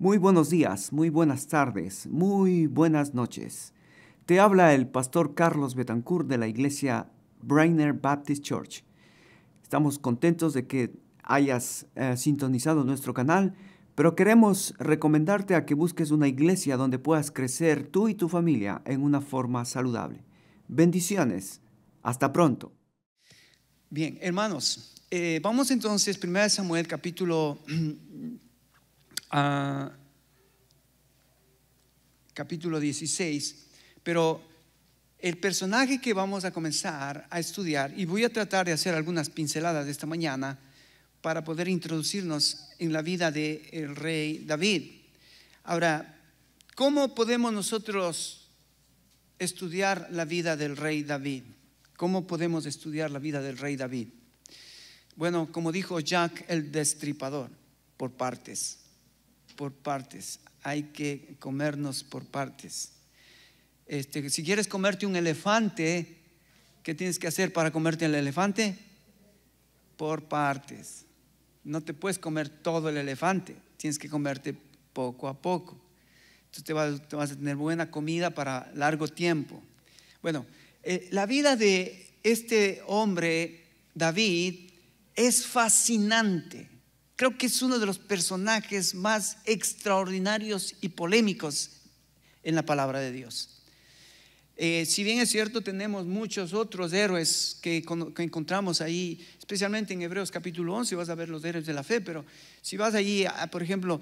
Muy buenos días, muy buenas tardes, muy buenas noches. Te habla el pastor Carlos Betancourt de la iglesia Brainerd Baptist Church. Estamos contentos de que hayas sintonizado nuestro canal, pero queremos recomendarte a que busques una iglesia donde puedas crecer tú y tu familia en una forma saludable. Bendiciones. Hasta pronto. Bien, hermanos, vamos entonces 1 Samuel capítulo 16, pero el personaje que vamos a comenzar a estudiar, y voy a tratar de hacer algunas pinceladas de esta mañana para poder introducirnos en la vida del rey David. Ahora, ¿cómo podemos nosotros estudiar la vida del rey David? ¿Cómo podemos estudiar la vida del rey David? Bueno, como dijo Jack el Destripador, por partes. Por partes. Hay que comernos por partes. Si quieres comerte un elefante, ¿qué tienes que hacer para comerte el elefante? Por partes. No te puedes comer todo el elefante, tienes que comerte poco a poco. Entonces te vas a tener buena comida para largo tiempo. Bueno, la vida de este hombre, David, es fascinante. Creo que es uno de los personajes más extraordinarios y polémicos en la palabra de Dios. Si bien es cierto, tenemos muchos otros héroes que encontramos ahí, especialmente en Hebreos capítulo 11 vas a ver los héroes de la fe, pero si vas allí, por ejemplo,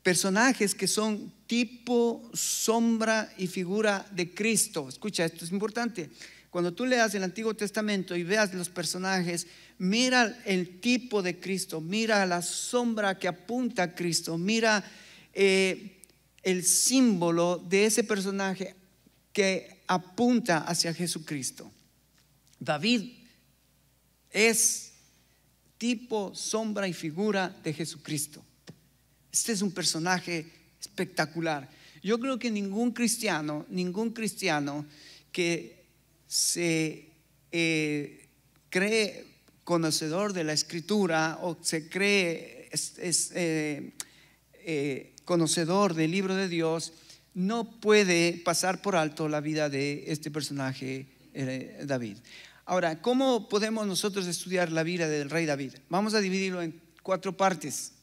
personajes que son tipo, sombra y figura de Cristo. Escucha, esto es importante. Cuando tú leas el Antiguo Testamento y veas los personajes, mira el tipo de Cristo, mira la sombra que apunta a Cristo, mira el símbolo de ese personaje que apunta hacia Jesucristo. David es tipo, sombra y figura de Jesucristo. Este es un personaje espectacular. Yo creo que ningún cristiano que se cree conocedor de la Escritura o se cree conocedor del libro de Dios no puede pasar por alto la vida de este personaje David. Ahora, ¿cómo podemos nosotros estudiar la vida del rey David? Vamos a dividirlo en 4 partes,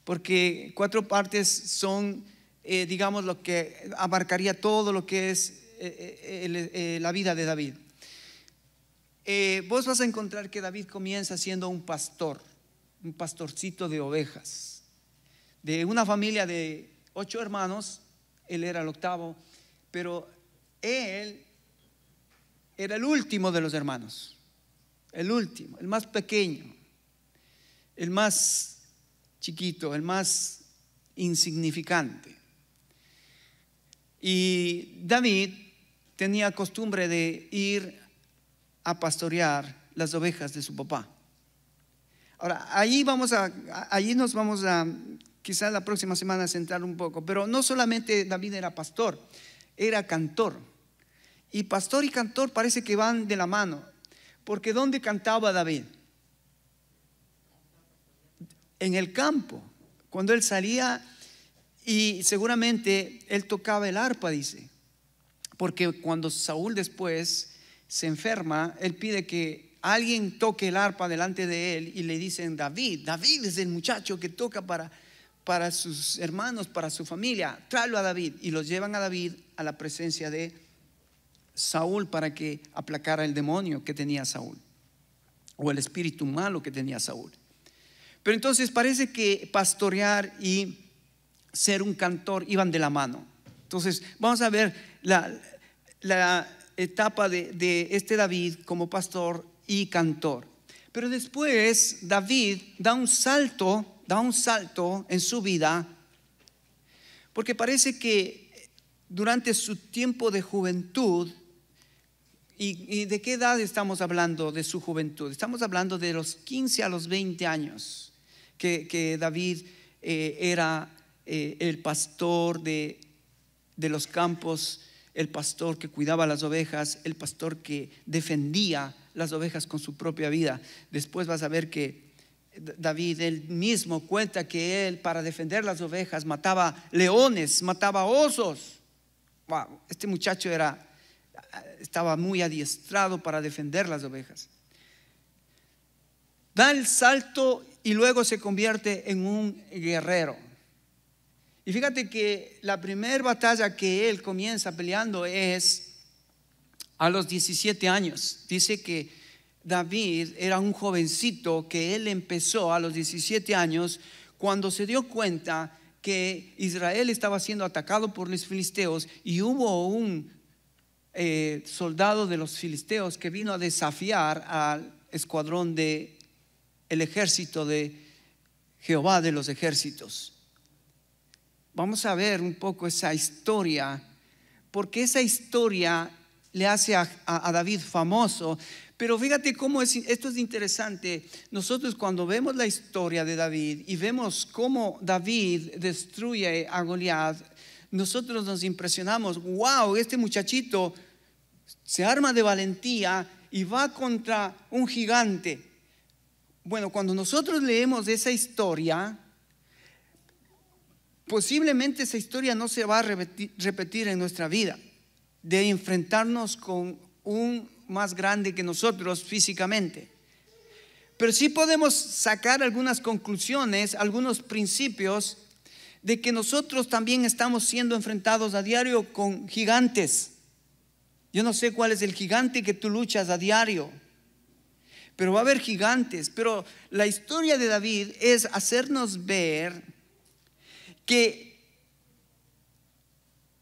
porque 4 partes son, digamos, lo que abarcaría todo lo que es la vida de David. Vos vas a encontrar que David comienza siendo un pastorcito de ovejas, de una familia de 8 hermanos. Él era el octavo, pero él era el último de los hermanos, el último, el más pequeño, el más chiquito, el más insignificante. Y David tenía costumbre de ir a pastorear las ovejas de su papá. Ahora, allí nos vamos a quizás la próxima semana centrar un poco, pero no solamente David era pastor, era cantor. Y pastor y cantor parece que van de la mano, porque ¿dónde cantaba David? En el campo, cuando él salía, y seguramente él tocaba el arpa, dice, porque cuando Saúl después se enferma, él pide que alguien toque el arpa delante de él y le dicen: David es el muchacho que toca para sus hermanos, para su familia, tráelo a David. Y los llevan a David a la presencia de Saúl para que aplacara el demonio que tenía Saúl, o el espíritu malo que tenía Saúl. Pero entonces parece que pastorear y ser un cantor iban de la mano. Entonces vamos a ver la etapa de este David como pastor y cantor. Pero después David da un salto en su vida, porque parece que durante su tiempo de juventud, ¿y de qué edad estamos hablando de su juventud? Estamos hablando de los 15 a los 20 años que David era el pastor de los campos, el pastor que cuidaba las ovejas, el pastor que defendía las ovejas con su propia vida. Después vas a ver que David, él mismo cuenta que él, para defender las ovejas, mataba leones, mataba osos. Wow, este muchacho estaba muy adiestrado para defender las ovejas. Da el salto y luego se convierte en un guerrero. Y fíjate que la primera batalla que él comienza peleando es a los 17 años. Dice que David era un jovencito, que él empezó a los 17 años cuando se dio cuenta que Israel estaba siendo atacado por los filisteos, y hubo un soldado de los filisteos que vino a desafiar al escuadrón del ejército de Jehová de los ejércitos. Vamos a ver un poco esa historia, porque esa historia le hace a David famoso. Pero fíjate cómo esto es interesante. Nosotros cuando vemos la historia de David y vemos cómo David destruye a Goliat, nosotros nos impresionamos. Wow, este muchachito se arma de valentía y va contra un gigante. Bueno, cuando nosotros leemos esa historia, posiblemente esa historia no se va a repetir en nuestra vida, de enfrentarnos con un más grande que nosotros físicamente. Pero sí podemos sacar algunas conclusiones, algunos principios de que nosotros también estamos siendo enfrentados a diario con gigantes. Yo no sé cuál es el gigante que tú luchas a diario, pero va a haber gigantes. Pero la historia de David es hacernos ver que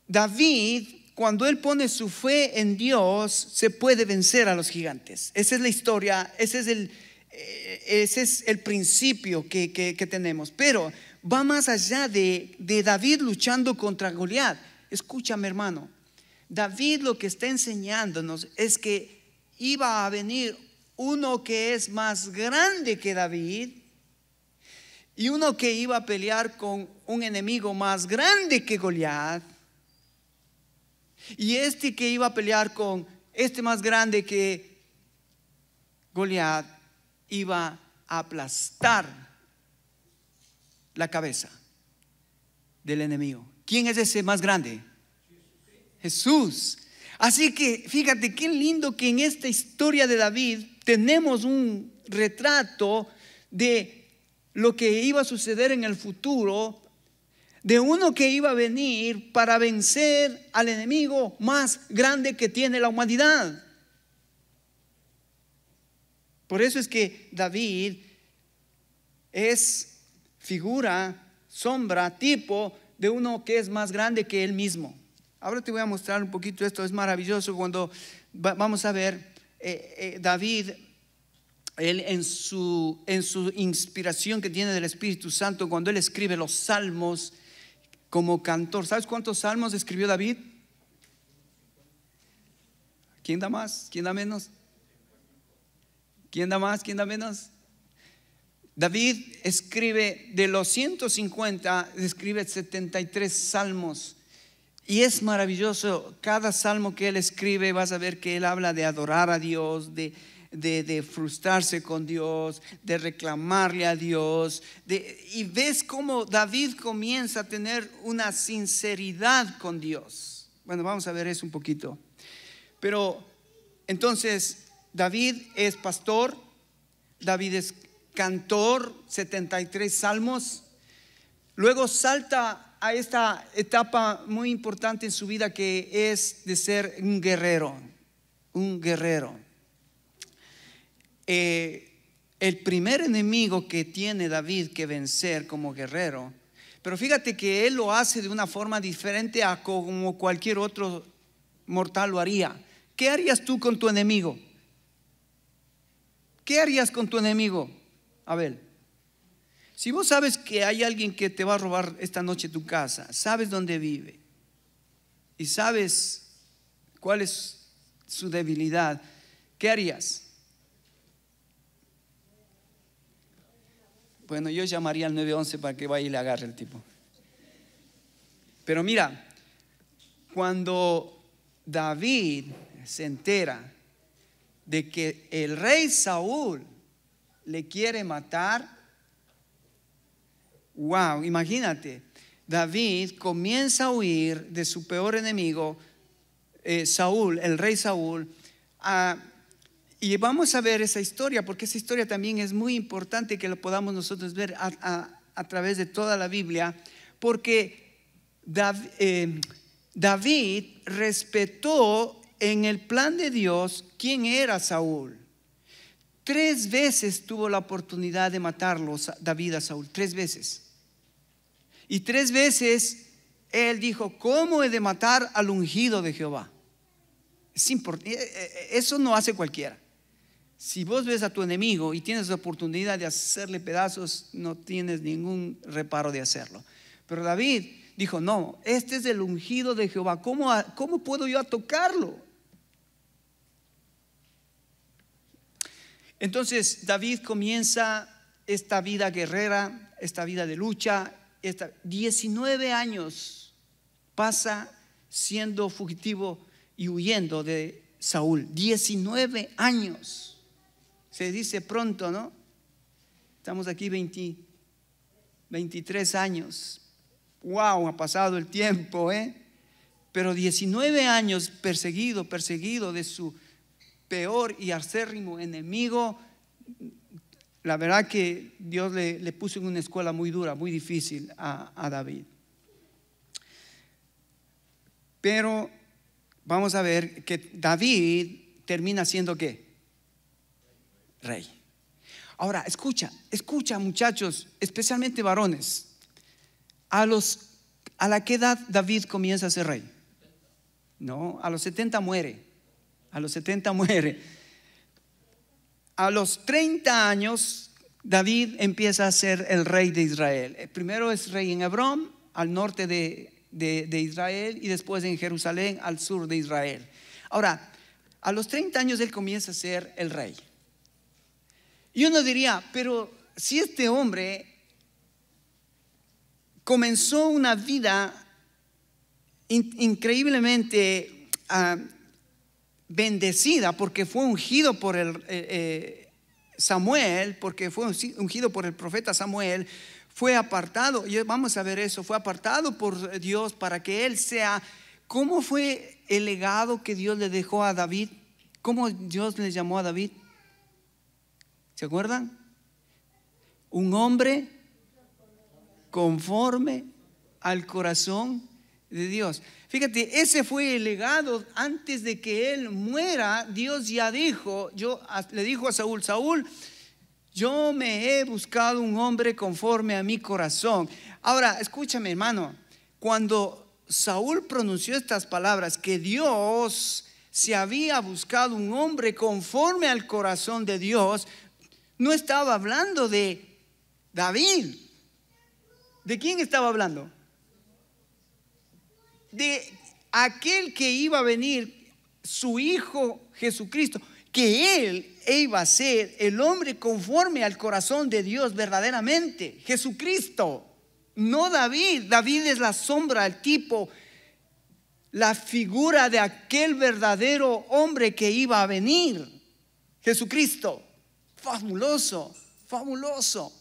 David, cuando él pone su fe en Dios, se puede vencer a los gigantes. Esa es la historia, ese es el principio que tenemos. Pero va más allá de David luchando contra Goliat. Escúchame, hermano, David lo que está enseñándonos es que iba a venir uno que es más grande que David, y uno que iba a pelear con un enemigo más grande que Goliat. Y este que iba a pelear con este más grande que Goliat iba a aplastar la cabeza del enemigo. ¿Quién es ese más grande? Jesús. Así que fíjate qué lindo que en esta historia de David tenemos un retrato de lo que iba a suceder en el futuro, de uno que iba a venir para vencer al enemigo más grande que tiene la humanidad. Por eso es que David es figura, sombra, tipo de uno que es más grande que él mismo. Ahora te voy a mostrar un poquito esto, es maravilloso cuando vamos a ver David. Él en su inspiración que tiene del Espíritu Santo, cuando él escribe los salmos como cantor. ¿Sabes cuántos salmos escribió David? ¿Quién da más? ¿Quién da menos? ¿Quién da más? ¿Quién da menos? David escribe de los 150, escribe 73 salmos. Y es maravilloso, cada salmo que él escribe, vas a ver que él habla de adorar a Dios, de frustrarse con Dios, de reclamarle a Dios, y ves cómo David comienza a tener una sinceridad con Dios. Bueno, vamos a ver eso un poquito. Pero entonces David es pastor, David es cantor, 73 salmos. Luego salta a esta etapa muy importante en su vida, que es de ser un guerrero. Un guerrero. El primer enemigo que tiene David que vencer como guerrero, pero fíjate que él lo hace de una forma diferente a como cualquier otro mortal lo haría. ¿Qué harías tú con tu enemigo? ¿Qué harías con tu enemigo? Abel, si vos sabes que hay alguien que te va a robar esta noche tu casa, sabes dónde vive y sabes cuál es su debilidad, ¿qué harías? Bueno, yo llamaría al 911 para que vaya y le agarre el tipo. Pero mira, cuando David se entera de que el rey Saúl le quiere matar, Wow, imagínate. David comienza a huir de su peor enemigo, Saúl, el rey Saúl. Y vamos a ver esa historia, porque esa historia también es muy importante que lo podamos nosotros ver a través de toda la Biblia, porque David respetó en el plan de Dios quién era Saúl. 3 veces tuvo la oportunidad de matarlo David a Saúl, 3 veces. Y 3 veces él dijo: ¿cómo he de matar al ungido de Jehová? Es importante, eso no hace cualquiera. Si vos ves a tu enemigo y tienes la oportunidad de hacerle pedazos, no tienes ningún reparo de hacerlo. Pero David dijo: no, este es el ungido de Jehová, ¿cómo puedo yo tocarlo? Entonces David comienza esta vida guerrera, esta vida de lucha. 19 años pasa siendo fugitivo y huyendo de Saúl. 19 años. Se dice pronto, ¿no? Estamos aquí 23 años. Wow, ha pasado el tiempo, Pero 19 años perseguido de su peor y acérrimo enemigo. La verdad que Dios le puso en una escuela muy dura, muy difícil a David. Pero vamos a ver que David termina siendo ¿qué? Rey. Ahora, escucha muchachos, especialmente varones. ¿A la qué edad David comienza a ser rey? No, a los 70 muere. A los 70 muere. A los 30 años David empieza a ser el rey de Israel. Primero es rey en Hebrón, al norte de Israel, y después en Jerusalén, al sur de Israel. Ahora, a los 30 años él comienza a ser el rey. Y uno diría: pero si este hombre comenzó una vida increíblemente bendecida, porque fue ungido por Samuel, porque fue ungido por el profeta Samuel, fue apartado, y vamos a ver eso, fue apartado por Dios para que él sea. ¿Cómo fue el legado que Dios le dejó a David? ¿Cómo Dios le llamó a David? ¿Se acuerdan? Un hombre conforme al corazón de Dios. Fíjate, ese fue el legado. Antes de que él muera, Dios ya dijo, le dijo a Saúl: Saúl, yo me he buscado un hombre conforme a mi corazón. Ahora, escúchame, hermano, cuando Saúl pronunció estas palabras, que Dios se había buscado un hombre conforme al corazón de Dios, no estaba hablando de David. ¿De quién estaba hablando? De aquel que iba a venir, su hijo Jesucristo, que él iba a ser el hombre conforme al corazón de Dios verdaderamente. Jesucristo, no David. David es la sombra, el tipo, la figura de aquel verdadero hombre que iba a venir. Jesucristo. Fabuloso, fabuloso.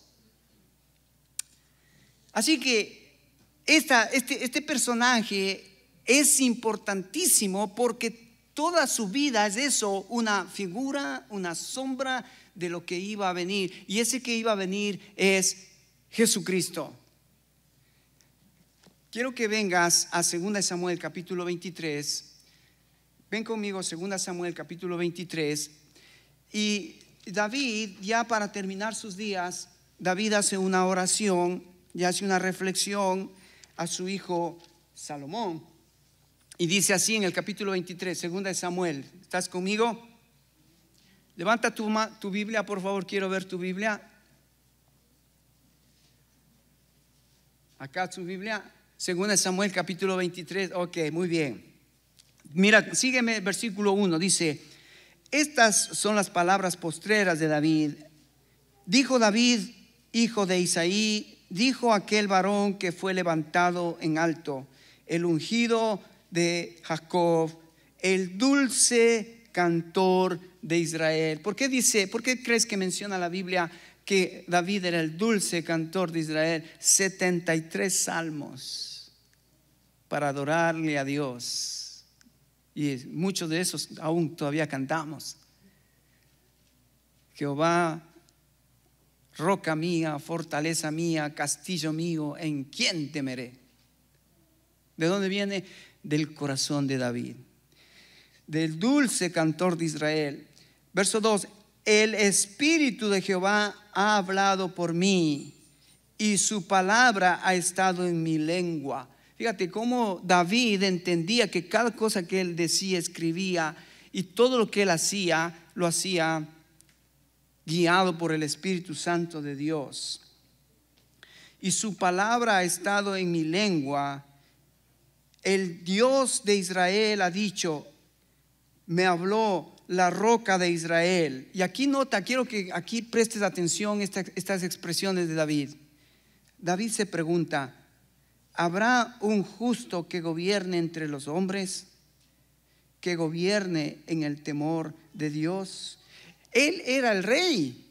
Así que este personaje es importantísimo, porque toda su vida es eso, una figura, una sombra de lo que iba a venir. Y ese que iba a venir es Jesucristo. Quiero que vengas a 2 Samuel capítulo 23. Ven conmigo, 2 Samuel capítulo 23. Y David, ya para terminar sus días, David hace una oración y hace una reflexión a su hijo Salomón. Y dice así en el capítulo 23, 2 Samuel. ¿Estás conmigo? Levanta tu Biblia, por favor, quiero ver tu Biblia. Acá tu Biblia, 2 Samuel capítulo 23. Ok, muy bien. Mira, sígueme, versículo 1, dice: estas son las palabras postreras de David. Dijo David, hijo de Isaí, dijo aquel varón que fue levantado en alto, el ungido de Jacob, el dulce cantor de Israel. ¿Por qué crees que menciona la Biblia que David era el dulce cantor de Israel, 73 salmos para adorarle a Dios. Y muchos de esos aún todavía cantamos. Jehová, roca mía, fortaleza mía, castillo mío, ¿en quién temeré? ¿De dónde viene? Del corazón de David, del dulce cantor de Israel. Verso 2: el Espíritu de Jehová ha hablado por mí y su palabra ha estado en mi lengua. Fíjate cómo David entendía que cada cosa que él decía, escribía, y todo lo que él hacía, lo hacía guiado por el Espíritu Santo de Dios. Y su palabra ha estado en mi lengua. El Dios de Israel ha dicho, me habló la roca de Israel. Y aquí nota, quiero que aquí prestes atención a estas expresiones de David. David se pregunta, ¿habrá un justo que gobierne entre los hombres? Que gobierne en el temor de Dios. Él era el rey,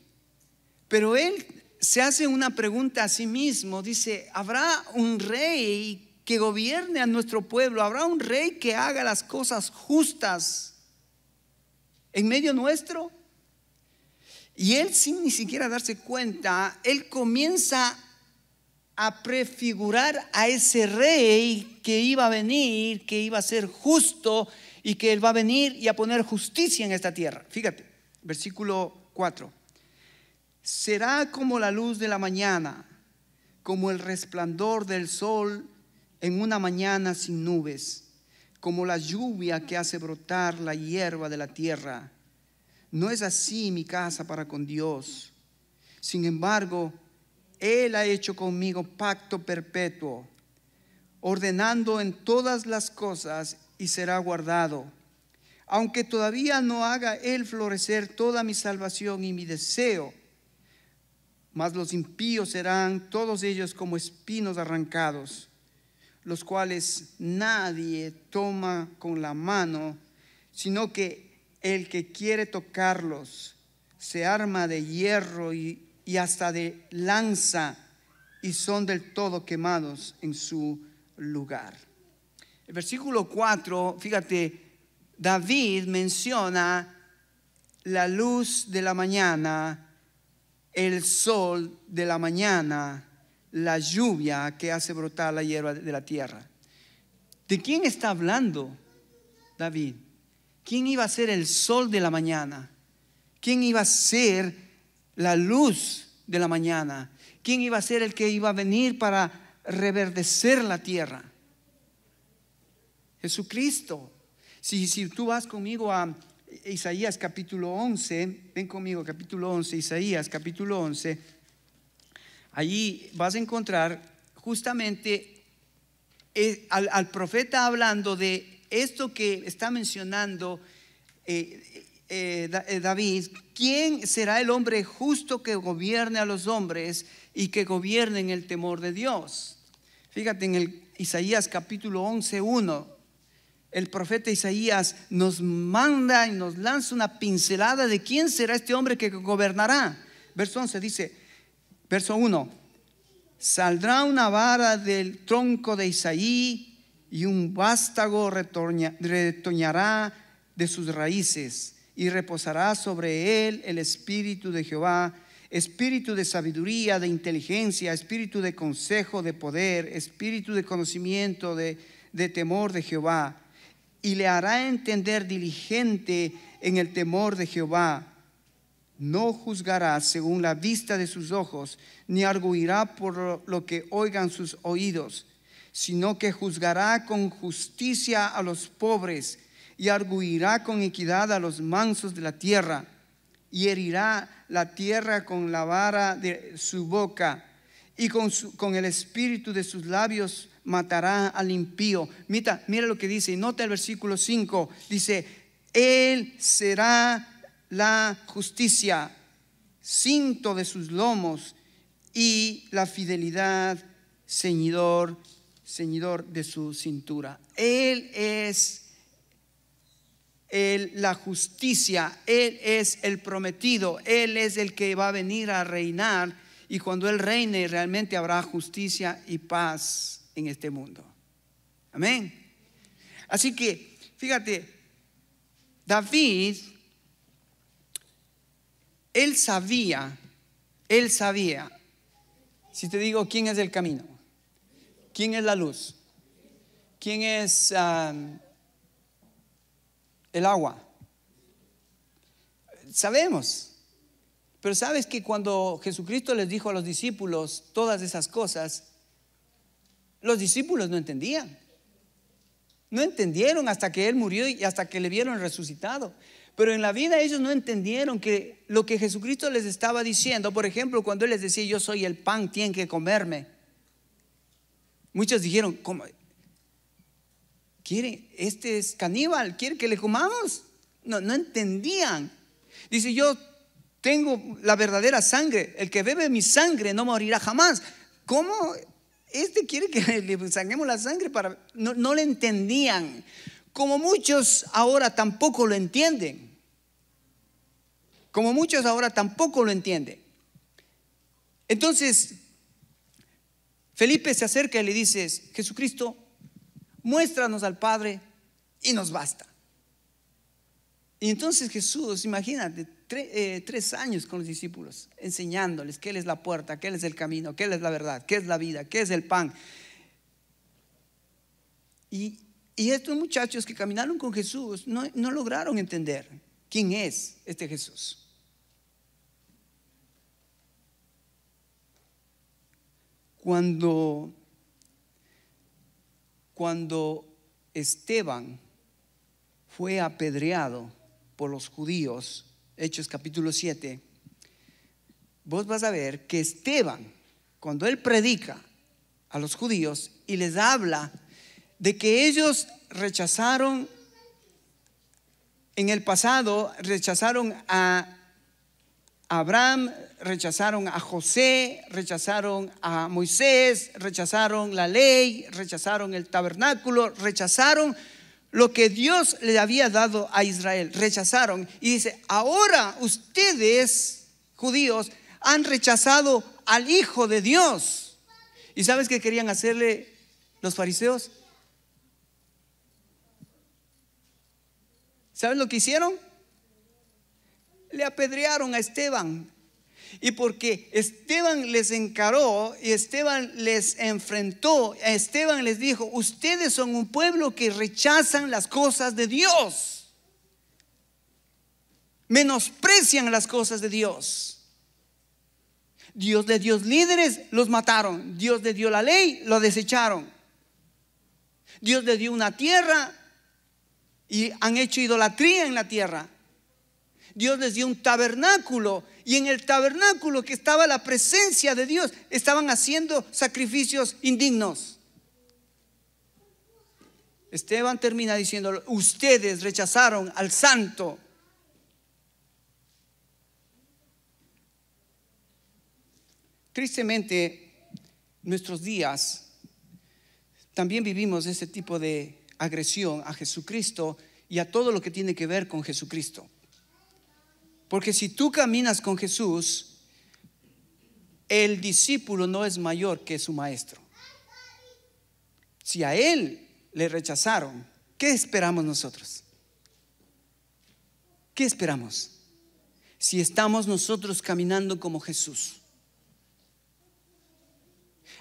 pero él se hace una pregunta a sí mismo. Dice, ¿habrá un rey que gobierne a nuestro pueblo? ¿Habrá un rey que haga las cosas justas en medio nuestro? Y él, sin ni siquiera darse cuenta, él comienza a prefigurar a ese rey que iba a venir, que iba a ser justo y que él va a venir y a poner justicia en esta tierra. Fíjate, versículo 4. Será como la luz de la mañana, como el resplandor del sol en una mañana sin nubes, como la lluvia que hace brotar la hierba de la tierra. No es así mi casa para con Dios. Sin embargo, Él ha hecho conmigo pacto perpetuo, ordenando en todas las cosas, y será guardado. Aunque todavía no haga Él florecer toda mi salvación y mi deseo, mas los impíos serán todos ellos como espinos arrancados, los cuales nadie toma con la mano, sino que el que quiere tocarlos se arma de hierro y hasta de lanza, y son del todo quemados en su lugar. El versículo 4, fíjate, David menciona la luz de la mañana, el sol de la mañana, la lluvia que hace brotar la hierba de la tierra. ¿De quién está hablando David? ¿Quién iba a ser el sol de la mañana? ¿Quién iba a ser la luz de la mañana? ¿Quién iba a ser el que iba a venir para reverdecer la tierra? Jesucristo. Si tú vas conmigo a Isaías capítulo 11, ven conmigo capítulo 11, Isaías capítulo 11, allí vas a encontrar justamente al profeta hablando de esto que está mencionando David. ¿Quién será el hombre justo que gobierne a los hombres y que gobierne en el temor de Dios? Fíjate en el Isaías capítulo 11, 1. El profeta Isaías nos manda y nos lanza una pincelada de quién será este hombre que gobernará. Verso 11 dice, verso 1: saldrá una vara del tronco de Isaí y un vástago retoñará de sus raíces, y reposará sobre él el espíritu de Jehová, espíritu de sabiduría, de inteligencia, espíritu de consejo, de poder, espíritu de conocimiento, de temor de Jehová. Y le hará entender diligente en el temor de Jehová. No juzgará según la vista de sus ojos, ni arguirá por lo que oigan sus oídos, sino que juzgará con justicia a los pobres, y arguirá con equidad a los mansos de la tierra, y herirá la tierra con la vara de su boca, y con el espíritu de sus labios matará al impío. Mira lo que dice, nota el versículo 5, dice, Él será la justicia, cinto de sus lomos, y la fidelidad, ceñidor, ceñidor de su cintura. Él es la justicia. Él es el prometido, Él es el que va a venir a reinar, y cuando Él reine realmente habrá justicia y paz en este mundo. Amén. Así que fíjate, David, él sabía, si te digo quién es el camino, quién es la luz, quién es el agua, sabemos. Pero sabes que cuando Jesucristo les dijo a los discípulos todas esas cosas, los discípulos no entendían. No entendieron hasta que Él murió y hasta que le vieron resucitado. Pero en la vida ellos no entendieron que lo que Jesucristo les estaba diciendo. Por ejemplo, cuando Él les decía: yo soy el pan, tienen que comerme. Muchos dijeron: ¿cómo? Este es caníbal, ¿quiere que le comamos? No entendían. Dice: yo tengo la verdadera sangre, el que bebe mi sangre no morirá jamás. ¿Cómo? Quiere que le saquemos la sangre para... No le entendían, como muchos ahora tampoco lo entienden. Entonces Felipe se acerca y le dice: Jesucristo, muéstranos al Padre y nos basta. Y entonces Jesús, imagínate, 3 años con los discípulos, enseñándoles que Él es la puerta, que Él es el camino, que Él es la verdad, que es la vida, que es el pan. Y estos muchachos que caminaron con Jesús no lograron entender quién es este Jesús. Cuando Esteban fue apedreado por los judíos, Hechos capítulo 7, vos vas a ver que Esteban, cuando él predica a los judíos y les habla de que ellos rechazaron en el pasado, rechazaron a Abraham, rechazaron a José, rechazaron a Moisés, rechazaron la ley, rechazaron el tabernáculo, rechazaron lo que Dios le había dado a Israel, rechazaron. Y dice: ahora ustedes, judíos, han rechazado al Hijo de Dios. ¿Y sabes qué querían hacerle los fariseos? ¿Sabes lo que hicieron? Le apedrearon a Esteban. Y porque Esteban les encaró y Esteban les enfrentó, Esteban les dijo: ustedes son un pueblo que rechazan las cosas de Dios, menosprecian las cosas de Dios. Dios les dio líderes, los mataron. Dios les dio la ley, lo desecharon. Dios les dio una tierra y han hecho idolatría en la tierra. Dios les dio un tabernáculo, y en el tabernáculo, que estaba la presencia de Dios, estaban haciendo sacrificios indignos. Esteban termina diciendo: ustedes rechazaron al santo. Tristemente, nuestros días también vivimos ese tipo de agresión a Jesucristo y a todo lo que tiene que ver con Jesucristo. Porque si tú caminas con Jesús, el discípulo no es mayor que su maestro. Si a Él le rechazaron, ¿qué esperamos nosotros? ¿Qué esperamos? Si estamos nosotros caminando como Jesús.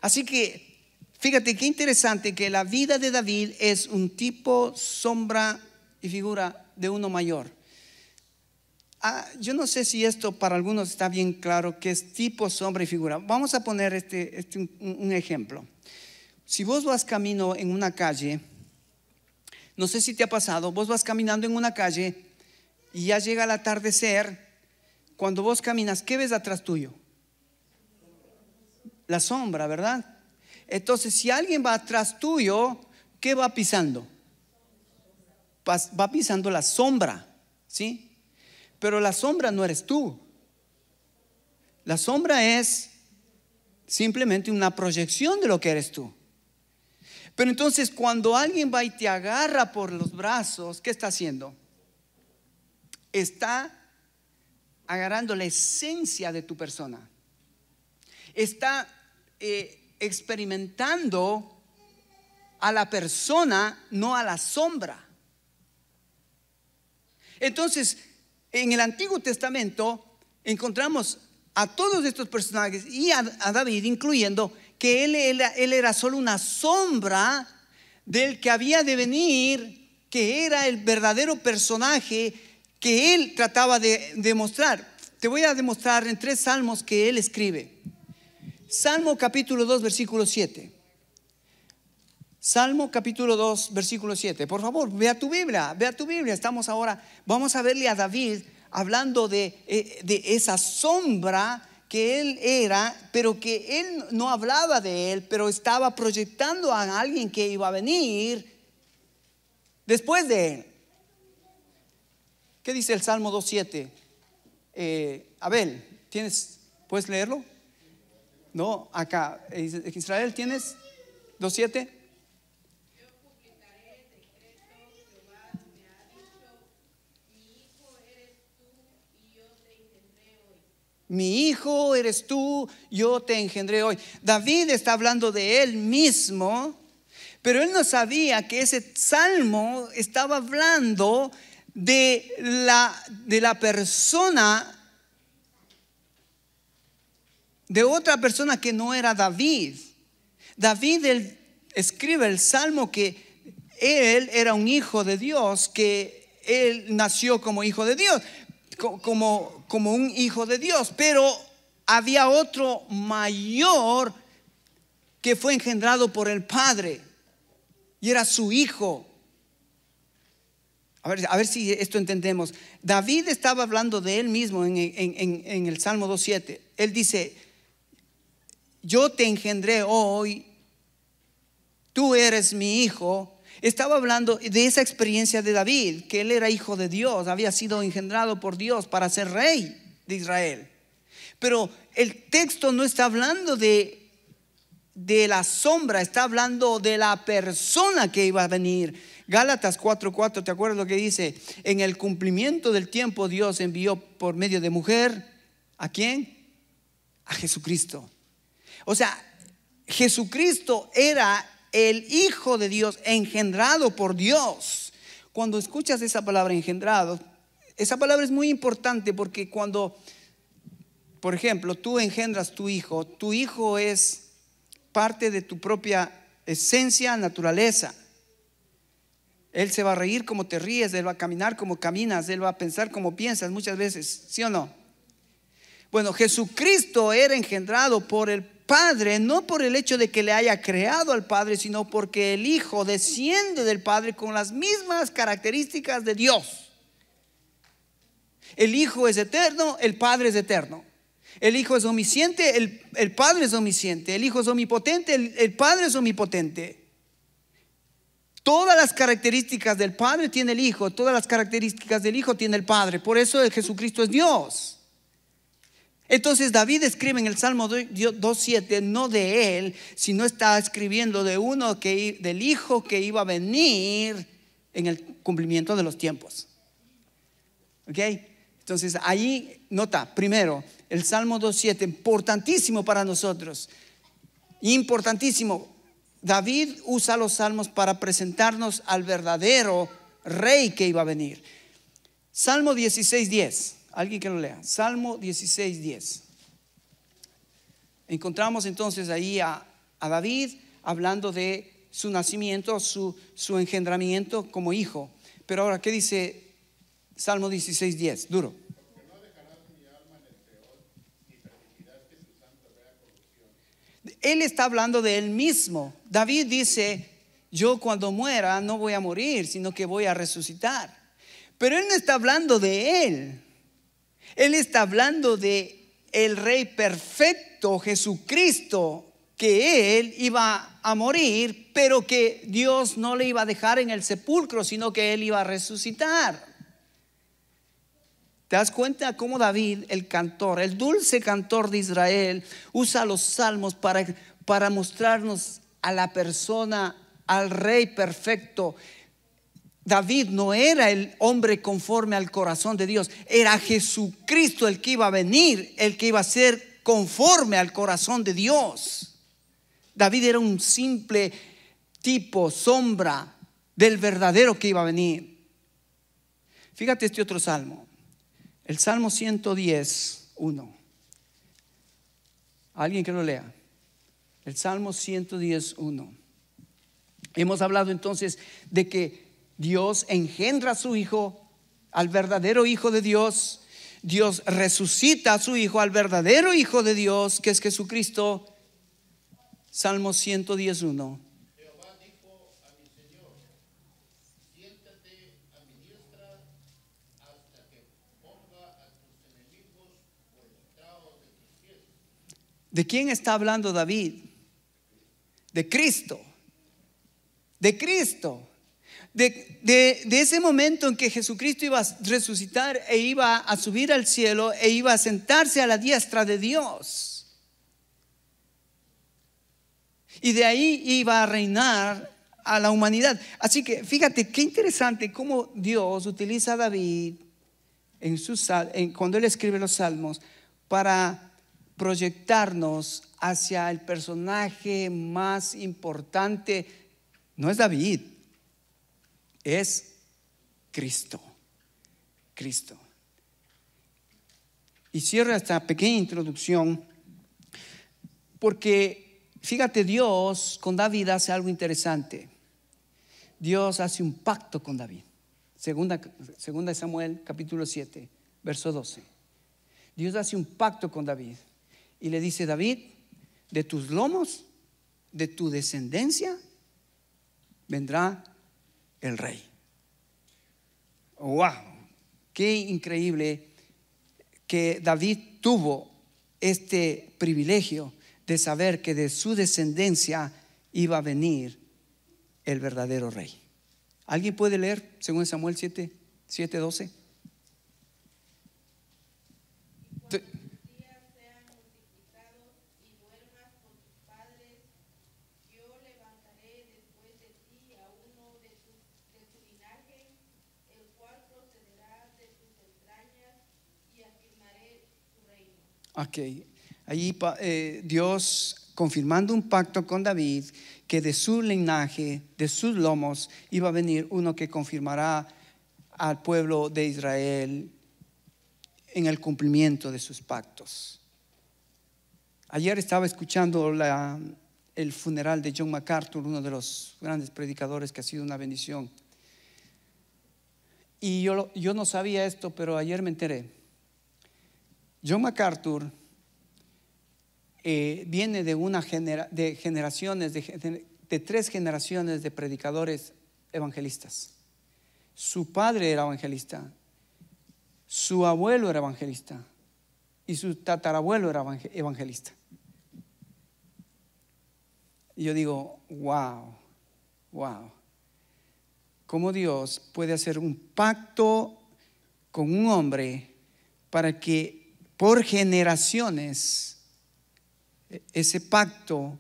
Así que fíjate qué interesante que la vida de David es un tipo, sombra y figura de uno mayor. Yo no sé si esto para algunos está bien claro, que es tipo, sombra y figura. Vamos a poner un ejemplo. Si vos vas camino en una calle, no sé si te ha pasado, vos vas caminando en una calle y ya llega el atardecer. Cuando vos caminas, ¿qué ves atrás tuyo? La sombra, ¿verdad? Entonces, si alguien va atrás tuyo, ¿qué va pisando? Va pisando la sombra, ¿sí? Pero la sombra no eres tú. La sombra es simplemente una proyección de lo que eres tú. Pero entonces, cuando alguien va y te agarra por los brazos, ¿qué está haciendo? está agarrando la esencia de tu persona. Está experimentando a la persona, no a la sombra. Entonces, en el Antiguo Testamento encontramos a todos estos personajes y a David, incluyendo que él era solo una sombra del que había de venir, que era el verdadero personaje que él trataba de demostrar. Te voy a demostrar en 3 salmos que él escribe. Salmo capítulo 2, versículo 7. Salmo capítulo 2, versículo 7. Por favor, ve a tu Biblia. Vamos a verle a David hablando de esa sombra que él era, pero que él no hablaba de él, pero estaba proyectando a alguien que iba a venir después de él. ¿Qué dice el Salmo 2.7? Abel, ¿puedes leerlo? No, acá, Israel, ¿tienes 2.7? Mi hijo eres tú, yo te engendré hoy. David está hablando de él mismo, pero él no sabía que ese salmo estaba hablando de la persona, de otra persona que no era David. David él escribe el salmo que él era un hijo de Dios, que él nació como hijo de Dios, como un hijo de Dios, pero había otro mayor que fue engendrado por el Padre y era su hijo. A ver si esto entendemos. David estaba hablando de él mismo en el Salmo 2.7. Él dice: yo te engendré hoy, tú eres mi hijo. Estaba hablando de esa experiencia de David, que él era hijo de Dios, había sido engendrado por Dios para ser rey de Israel. Pero el texto no está hablando de la sombra, está hablando de la persona que iba a venir. Gálatas 4:4, ¿te acuerdas lo que dice? En el cumplimiento del tiempo Dios envió por medio de mujer, ¿a quién? A Jesucristo. O sea, Jesucristo era el Hijo de Dios, engendrado por Dios. Cuando escuchas esa palabra engendrado, esa palabra es muy importante, porque cuando, por ejemplo, tú engendras tu hijo es parte de tu propia esencia, naturaleza. Él se va a reír como te ríes, él va a caminar como caminas, él va a pensar como piensas muchas veces, ¿sí o no? Bueno, Jesucristo era engendrado por el Padre, no por el hecho de que le haya creado al Padre, sino porque el Hijo desciende del Padre con las mismas características de Dios. El Hijo es eterno, el Padre es eterno. El Hijo es omnisciente, el Padre es omnisciente. El Hijo es omnipotente, el Padre es omnipotente. Todas las características del Padre tiene el Hijo, todas las características del Hijo tiene el Padre. Por eso Jesucristo es Dios. Entonces David escribe en el Salmo 2.7 no de él, sino está escribiendo de del Hijo que iba a venir en el cumplimiento de los tiempos. ¿Ok? Entonces ahí nota, primero, el Salmo 2.7, importantísimo para nosotros, importantísimo. David usa los salmos para presentarnos al verdadero rey que iba a venir. Salmo 16.10. Alguien que lo lea. Salmo 16.10. Encontramos entonces ahí a David hablando de su nacimiento, su engendramiento como hijo. Pero ahora, ¿qué dice Salmo 16.10? Duro. Él está hablando de él mismo. David dice: yo cuando muera no voy a morir, sino que voy a resucitar. Pero él no está hablando de él. Él está hablando de el Rey perfecto, Jesucristo, que él iba a morir, pero que Dios no le iba a dejar en el sepulcro, sino que él iba a resucitar. ¿Te das cuenta cómo David, el cantor, el dulce cantor de Israel, usa los salmos para mostrarnos a la persona, al Rey perfecto? David no era el hombre conforme al corazón de Dios, era Jesucristo el que iba a venir, el que iba a ser conforme al corazón de Dios. David era un simple tipo, sombra del verdadero que iba a venir. Fíjate este otro salmo, el Salmo 110:1. Alguien que lo lea. El Salmo 110:1. Hemos hablado entonces de que Dios engendra a su Hijo, al verdadero Hijo de Dios. Dios resucita a su Hijo, al verdadero Hijo de Dios, que es Jesucristo. Salmo 110:1. Jehová dijo a mi Señor: siéntate a mi diestra hasta que ponga a tus enemigos por estrado de tus pies. ¿De quién está hablando David? De Cristo. De Cristo. De ese momento en que Jesucristo iba a resucitar e iba a subir al cielo e iba a sentarse a la diestra de Dios. Y de ahí iba a reinar a la humanidad. Así que fíjate qué interesante cómo Dios utiliza a David cuando él escribe los salmos para proyectarnos hacia el personaje más importante. No es David, es Cristo. Cristo. Y cierro esta pequeña introducción porque fíjate, Dios con David hace algo interesante. Dios hace un pacto con David. Segunda de Samuel, capítulo 7, verso 12. Dios hace un pacto con David y le dice: David, de tus lomos, de tu descendencia, vendrá el rey. ¡Wow! Qué increíble que David tuvo este privilegio de saber que de su descendencia iba a venir el verdadero rey. ¿Alguien puede leer 2 Samuel 7:12? Ok, allí Dios confirmando un pacto con David, que de su linaje, de sus lomos, iba a venir uno que confirmará al pueblo de Israel en el cumplimiento de sus pactos. Ayer estaba escuchando el funeral de John MacArthur, uno de los grandes predicadores que ha sido una bendición. Y yo no sabía esto, pero ayer me enteré. John MacArthur viene de generaciones, de 3 generaciones de predicadores evangelistas. Su padre era evangelista, su abuelo era evangelista y su tatarabuelo era evangelista. Y yo digo, wow, cómo Dios puede hacer un pacto con un hombre para que por generaciones ese pacto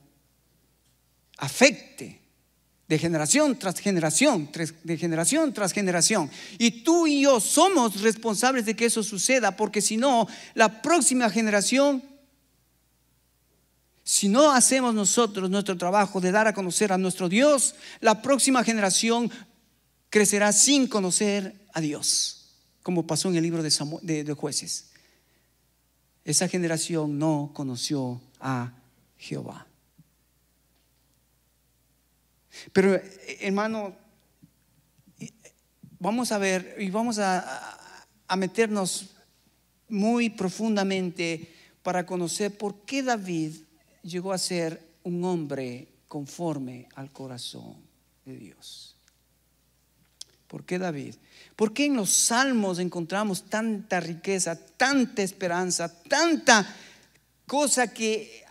afecte de generación tras generación, de generación tras generación. Y tú y yo somos responsables de que eso suceda, porque si no, la próxima generación, si no hacemos nosotros nuestro trabajo de dar a conocer a nuestro Dios, la próxima generación crecerá sin conocer a Dios, como pasó en el libro de Jueces. Esa generación no conoció a Jehová. Pero hermano, vamos a ver y vamos a meternos muy profundamente para conocer por qué David llegó a ser un hombre conforme al corazón de Dios. ¿Por qué David? ¿Por qué en los salmos encontramos tanta riqueza, tanta esperanza, tanta cosa que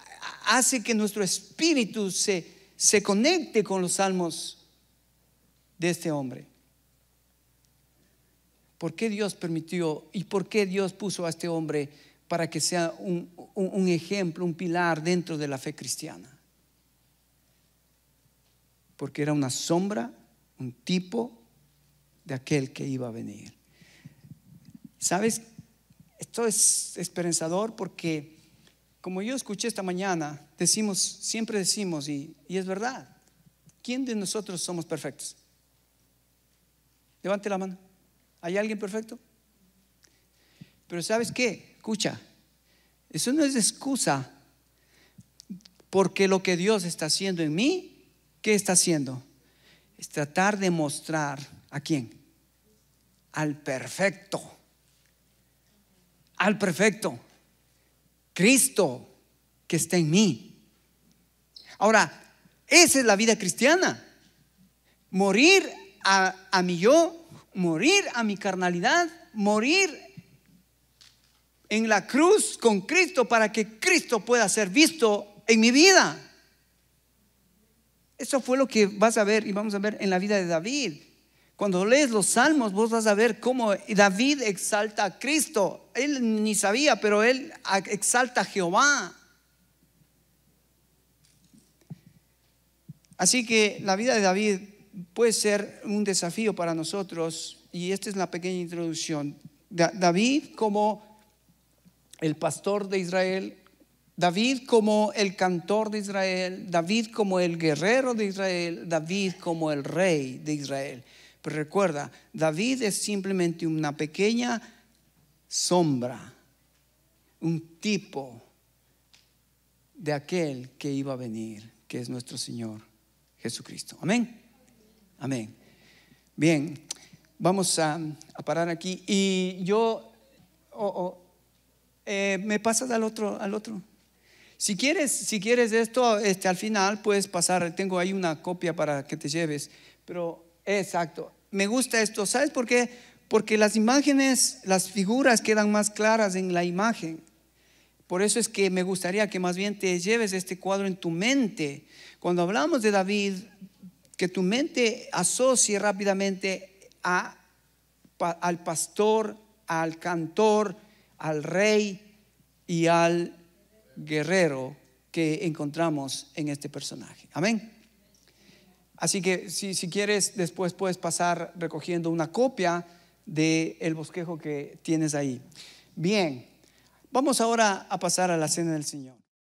hace que nuestro espíritu se conecte con los salmos de este hombre? ¿Por qué Dios permitió y por qué Dios puso a este hombre para que sea un ejemplo, un pilar dentro de la fe cristiana? Porque era una sombra, un tipo de aquel que iba a venir. ¿Sabes? Esto es esperanzador porque, como yo escuché esta mañana, siempre decimos, y es verdad, ¿quién de nosotros somos perfectos? Levante la mano. ¿Hay alguien perfecto? Pero ¿sabes qué? Escucha, eso no es excusa, porque lo que Dios está haciendo en mí, ¿qué está haciendo? Es tratar de mostrar ¿a quién? Al perfecto. Al perfecto. Cristo que está en mí. Ahora, esa es la vida cristiana. Morir a mi yo, morir a mi carnalidad, morir en la cruz con Cristo para que Cristo pueda ser visto en mi vida. Eso fue lo que vas a ver y vamos a ver en la vida de David. Cuando lees los salmos, vos vas a ver cómo David exalta a Cristo. Él ni sabía, pero él exalta a Jehová. Así que la vida de David puede ser un desafío para nosotros, y esta es la pequeña introducción. David como el pastor de Israel, David como el cantor de Israel, David como el guerrero de Israel, David como el rey de Israel. Pero recuerda, David es simplemente una pequeña sombra, un tipo de aquel que iba a venir, que es nuestro Señor Jesucristo. Amén. Amén. Bien, vamos a parar aquí. Y yo, ¿me pasas al otro? Si quieres esto, al final puedes pasar. Tengo ahí una copia para que te lleves. Pero, exacto. Me gusta esto. ¿Sabes por qué? Porque las imágenes, las figuras quedan más claras en la imagen. Por eso es que me gustaría que más bien te lleves este cuadro en tu mente. Cuando hablamos de David, que tu mente asocie rápidamente al pastor, al cantor, al rey y al guerrero que encontramos en este personaje. Amén. Así que si quieres, después puedes pasar recogiendo una copia del bosquejo que tienes ahí. Bien, vamos ahora a pasar a la cena del Señor.